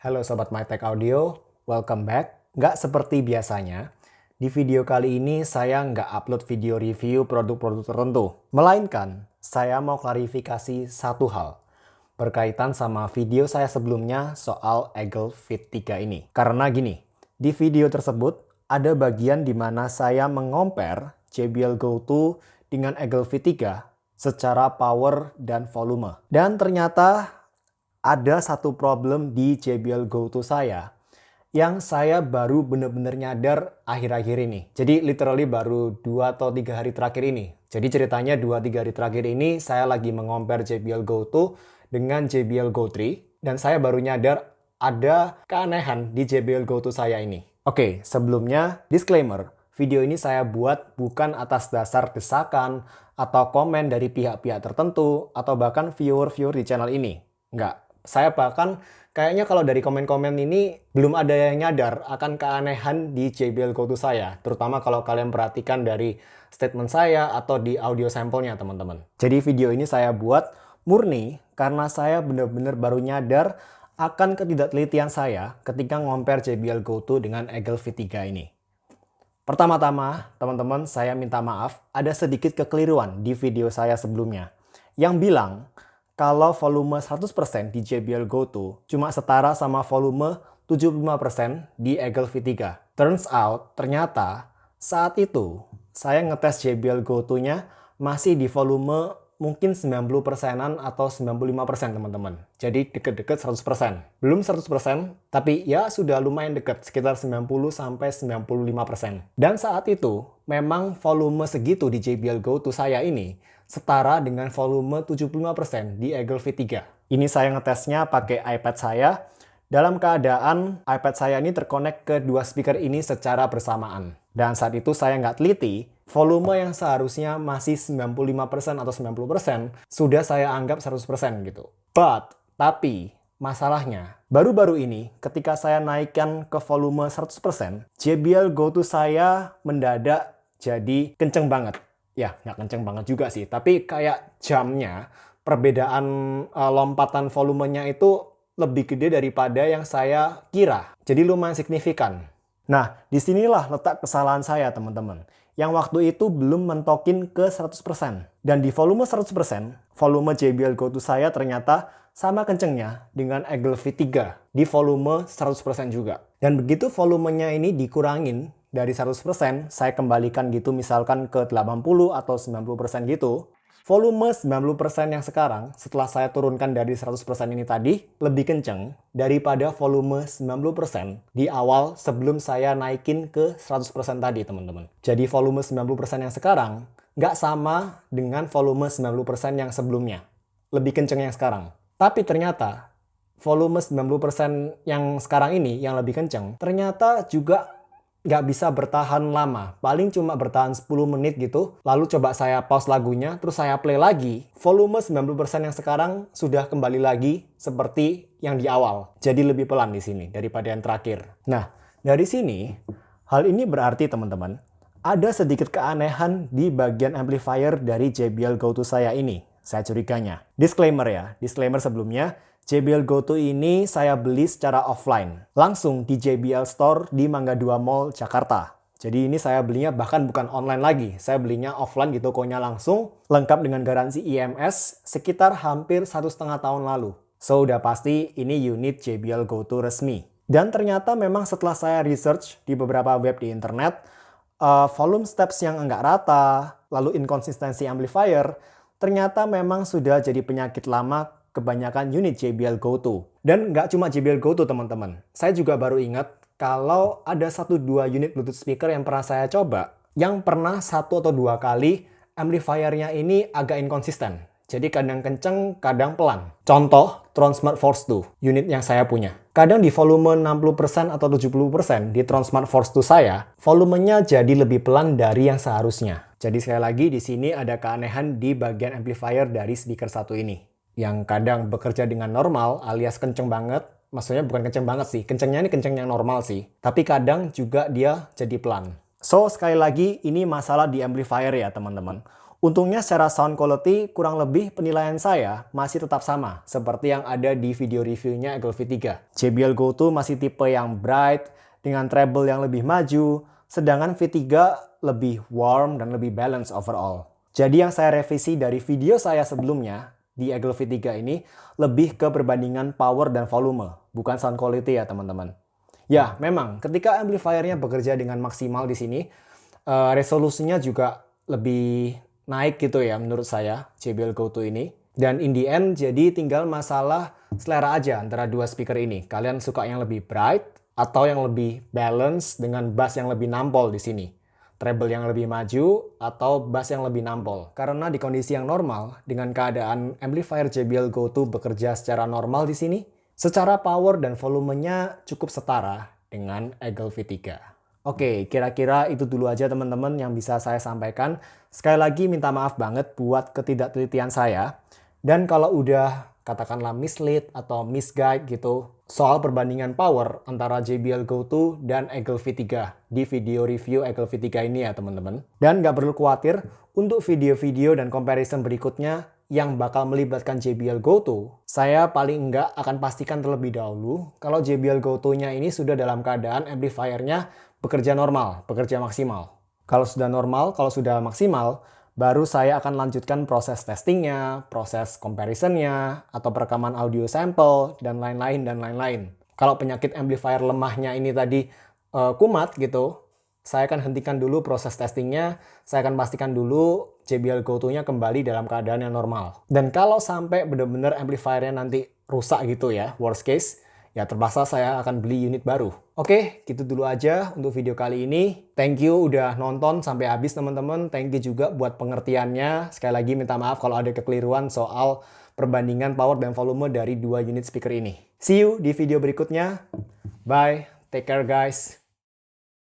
Halo Sobat MyTech Audio, welcome back. Nggak seperti biasanya, di video kali ini saya nggak upload video review produk-produk tertentu. Melainkan, saya mau klarifikasi satu hal berkaitan sama video saya sebelumnya soal Eagle Fit 3 ini. Karena gini, di video tersebut ada bagian di mana saya mengompar JBL Go 2 dengan Eagle Fit 3 secara power dan volume. Dan ternyata ada satu problem di JBL Go 2 saya yang saya baru bener-bener nyadar akhir-akhir ini. Jadi literally baru 2 atau 3 hari terakhir ini. Jadi ceritanya 2-3 hari terakhir ini saya lagi mengompar JBL Go 2 dengan JBL Go 3 dan saya baru nyadar ada keanehan di JBL Go 2 saya ini. Oke, sebelumnya disclaimer, video ini saya buat bukan atas dasar desakan atau komen dari pihak-pihak tertentu atau bahkan viewer-viewer di channel ini. Enggak. Saya bahkan kayaknya kalau dari komen-komen ini belum ada yang nyadar akan keanehan di JBL Go 2 saya. Terutama kalau kalian perhatikan dari statement saya atau di audio sampelnya teman-teman. Jadi video ini saya buat murni karena saya benar-benar baru nyadar akan ketidaktelitian saya ketika ngompar JBL Go 2 dengan Eagle Fit 3 ini. Pertama-tama, teman-teman, saya minta maaf ada sedikit kekeliruan di video saya sebelumnya yang bilang kalau volume 100% di JBL Go 2 cuma setara sama volume 75% di Eagle Fit 3. Turns out, ternyata saat itu saya ngetes JBL Go 2-nya masih di volume mungkin 90%-an atau 95% teman-teman. Jadi deket-deket 100%. Belum 100%, tapi ya sudah lumayan deket, sekitar 90-95%. Dan saat itu, memang volume segitu di JBL Go 2 saya ini setara dengan volume 75% di Eagle Fit 3. Ini saya ngetesnya pakai iPad saya. Dalam keadaan iPad saya ini terkonek ke dua speaker ini secara bersamaan. Dan saat itu saya nggak teliti, volume yang seharusnya masih 95% atau 90% sudah saya anggap 100% gitu. Tapi, masalahnya, baru-baru ini ketika saya naikkan ke volume 100%, JBL Go 2 saya mendadak jadi kenceng banget. Ya, nggak kenceng banget juga sih, tapi kayak jamnya, perbedaan lompatan volumenya itu lebih gede daripada yang saya kira. Jadi lumayan signifikan. Nah, disinilah letak kesalahan saya, teman-teman. Yang waktu itu belum mentokin ke 100%. Dan di volume 100%, volume JBL Go 2 saya ternyata sama kencengnya dengan Eagle Fit 3 di volume 100% juga. Dan begitu volumenya ini dikurangin dari 100%, saya kembalikan gitu misalkan ke 80 atau 90% gitu. Volume 90% yang sekarang, setelah saya turunkan dari 100% ini tadi, lebih kenceng daripada volume 90% di awal sebelum saya naikin ke 100% tadi, teman-teman. Jadi volume 90% yang sekarang nggak sama dengan volume 90% yang sebelumnya. Lebih kenceng yang sekarang. Tapi ternyata volume 90% yang sekarang ini, yang lebih kenceng, ternyata juga nggak bisa bertahan lama, paling cuma bertahan 10 menit gitu, lalu coba saya pause lagunya, terus saya play lagi, volume 90% yang sekarang sudah kembali lagi seperti yang di awal, jadi lebih pelan di sini daripada yang terakhir. Nah, dari sini, hal ini berarti teman-teman, ada sedikit keanehan di bagian amplifier dari JBL Go 2 saya ini, saya curiganya. Disclaimer ya, disclaimer sebelumnya, JBL Go 2 ini saya beli secara offline, langsung di JBL Store di Mangga 2 Mall, Jakarta. Jadi ini saya belinya bahkan bukan online lagi, saya belinya offline di tokonya langsung, lengkap dengan garansi IMS sekitar hampir 1,5 tahun lalu. So udah pasti ini unit JBL Go 2 resmi. Dan ternyata memang setelah saya research di beberapa web di internet, volume steps yang enggak rata, lalu inkonsistensi amplifier, ternyata memang sudah jadi penyakit lama kebanyakan unit JBL Go 2. Dan nggak cuma JBL Go 2 teman-teman. Saya juga baru ingat kalau ada 1-2 unit Bluetooth speaker yang pernah saya coba, yang pernah 1 atau 2 kali amplifiernya ini agak inkonsisten. Jadi kadang kenceng, kadang pelan. Contoh, Tronsmart Force 2, unit yang saya punya. Kadang di volume 60% atau 70% di Tronsmart Force 2 saya, volumenya jadi lebih pelan dari yang seharusnya. Jadi sekali lagi di sini ada keanehan di bagian amplifier dari speaker satu ini, yang kadang bekerja dengan normal alias kenceng banget. Maksudnya bukan kenceng banget sih, kencengnya ini kenceng yang normal sih. Tapi kadang juga dia jadi pelan. So, sekali lagi ini masalah di amplifier ya teman-teman. Untungnya secara sound quality kurang lebih penilaian saya masih tetap sama seperti yang ada di video reviewnya Eagle V3. JBL Go 2 masih tipe yang bright dengan treble yang lebih maju, sedangkan V3 lebih warm dan lebih balance overall. Jadi yang saya revisi dari video saya sebelumnya di Eagle V3 ini lebih ke perbandingan power dan volume, bukan sound quality ya teman-teman. Ya, memang ketika amplifiernya bekerja dengan maksimal di sini, resolusinya juga lebih naik gitu ya menurut saya JBL Go 2 ini. Dan in the end jadi tinggal masalah selera aja antara dua speaker ini. Kalian suka yang lebih bright atau yang lebih balance dengan bass yang lebih nampol di sini. Treble yang lebih maju atau bass yang lebih nampol. Karena di kondisi yang normal dengan keadaan amplifier JBL Go 2 bekerja secara normal di sini, secara power dan volumenya cukup setara dengan Eagle V3. Oke, kira-kira itu dulu aja teman-teman yang bisa saya sampaikan. Sekali lagi minta maaf banget buat ketidaktelitian saya. Dan kalau udah katakanlah mislead atau misguide gitu soal perbandingan power antara JBL Go 2 dan Eagle V3 di video review Eagle V3 ini ya teman-teman. Dan nggak perlu khawatir, untuk video-video dan comparison berikutnya yang bakal melibatkan JBL Go 2, saya paling enggak akan pastikan terlebih dahulu kalau JBL Go 2-nya ini sudah dalam keadaan amplifiernya bekerja normal, bekerja maksimal. Kalau sudah normal, kalau sudah maksimal, baru saya akan lanjutkan proses testingnya, proses comparisonnya, atau perekaman audio sampel, dan lain-lain. Kalau penyakit amplifier lemahnya ini tadi kumat gitu, saya akan hentikan dulu proses testingnya, saya akan pastikan dulu JBL Go 2-nya kembali dalam keadaan yang normal. Dan kalau sampai benar-benar amplifiernya nanti rusak gitu ya, worst case, ya terpaksa saya akan beli unit baru. Oke, gitu dulu aja untuk video kali ini. Thank you udah nonton sampai habis teman-teman. Thank you juga buat pengertiannya. Sekali lagi minta maaf kalau ada kekeliruan soal perbandingan power dan volume dari dua unit speaker ini. See you di video berikutnya. Bye, take care guys.